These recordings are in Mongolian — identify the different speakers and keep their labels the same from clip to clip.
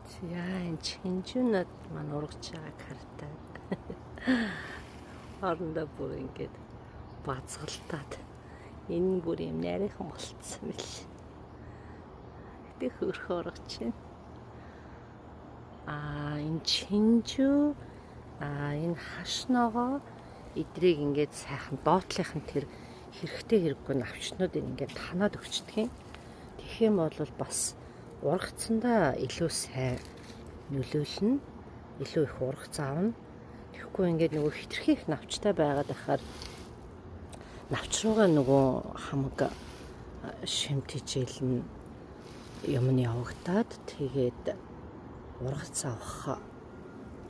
Speaker 1: Яа энэ чинжүүнүүд маань урагч байгааг хартай. Хоорондоо бүр ингээд базгалтаад энэ нь бүр юм нарийнхан болцсон мэл. Гэтэ хөөрхөн урагч юм. Энэ чинжүү энэ хашногоо эдрийг ингээд сайхан доотлынхан тэр хэрэгтэй хэрэггүй навчнуудыг ингээд танаад өгчдөг юм. Тэгэх юм бол бас ургацсандаа илүү сайн нөлөөлнө, илүү их ургац аавна. Тэгэхгүй ингээд нөгөө хитрхи их навчтай байгаад байхаар навч руугаа нөгөө хамаг шимтгийлэн юм нь явагдаад тэгээд ургац авах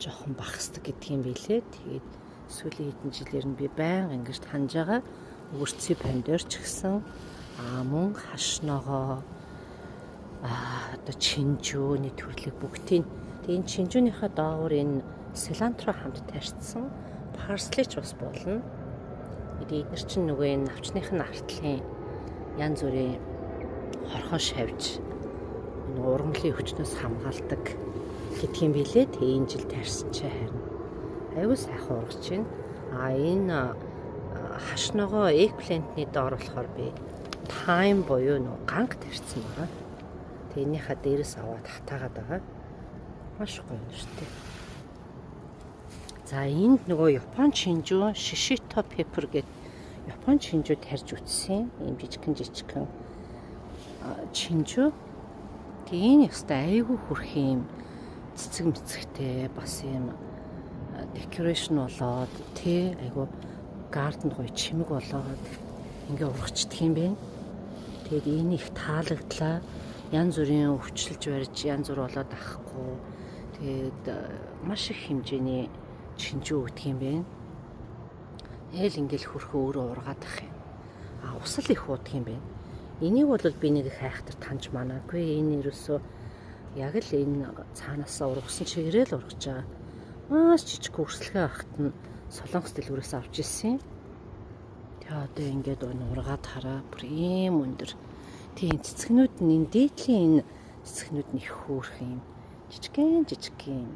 Speaker 1: жоохон багасдаг гэдгийм билээ. Тэгээд сүүлийн хэдэн жилээр нь би байнга ингэж ханж байгаа. Өрцөй пандор ч гэсэн мөн хашногоо одоо чинжүүний төрлөг бүгдийг. Тэгээ энэ чинжүүнийхээ доогуур энэ силантро хамт тарьцсан парсли ч бас болно. Тэгээд эдгээр чинь нөгөө энэ навчныхын артлын янз бүрийн хорхоо шавж нөгөө ургамлын өвчнөөс хамгаалдаг гэдгийм билээ. Тэгээ энэ жил тарьсан чи харин аюул сайхан ургач чинь. Энэ хашногоо экплантны доор болохоор би тайм буюу нөгөө ганг тарьсан байгаа. Энийхээ дээрээс аваад хатаагаад байгаа. Маш гоё юм шүү дээ. За энд нөгөө Япон чинжүү Shishito pepper гэдэг Япон чинжүү тарьж үтсэн. Ийм жижигхэн чинжүү. Тэгээ энэ ястай айгүй хүрх юм цэцэг мэцэгтэй бас юм декорэшн болоод айгүй гарден гоё чимэг болоод ингээ ургачдаг юм бэ. Тэгээд энэ их таалагдлаа. Янз бүрийн өвчлөж барьж янз бүр болоод ахгүй. Тэгээд маш их хэмжээний чинжүү өгдөг юм бэ. Ээл ингээл хөрхөө өөрөө ургаад ах юм. Усал их уудаг юм бэ. Энийг бол би нэг их айхтар таньж манаагүй. Энэ ерөөсөө яг л энэ цаанаасаа ургасан чигээрээ л ургаж байгаа. Маш жижиг өрсөлгөө ахт нь Солонгос дэлгүүрээс авч ирсэн юм. Тэгээ одоо ингээд ургаад хараа бүр ийм өндөр. Тийм цэцгнүүд нь энэ дээдлийн энэ цэцгнүүд нь их хөөрх юм. Жижигхэн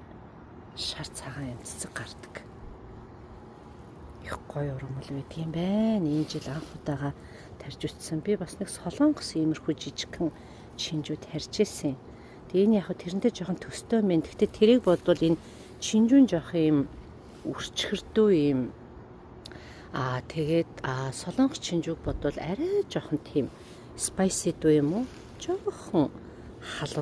Speaker 1: шар цагаан юм цэцэг гардаг. Их гоё ургамал байдаг юм байна. Энэ жил анх удаага тарьж үтсэн. Би бас нэг Солонгос иймэрхүү жижигхэн чинжүү тарьж ирсэн. Тэгээ энэ яг тэрнтэй жоохон төстэй мэн. Гэхдээ тэрийг бодвол энэ чинжүүн жоох юм өрчгөрдөө юм. Тэгээд Солонгос чинжүүг бодвол арай жоохон тийм spicy дүү юм уу? Жоохон халуун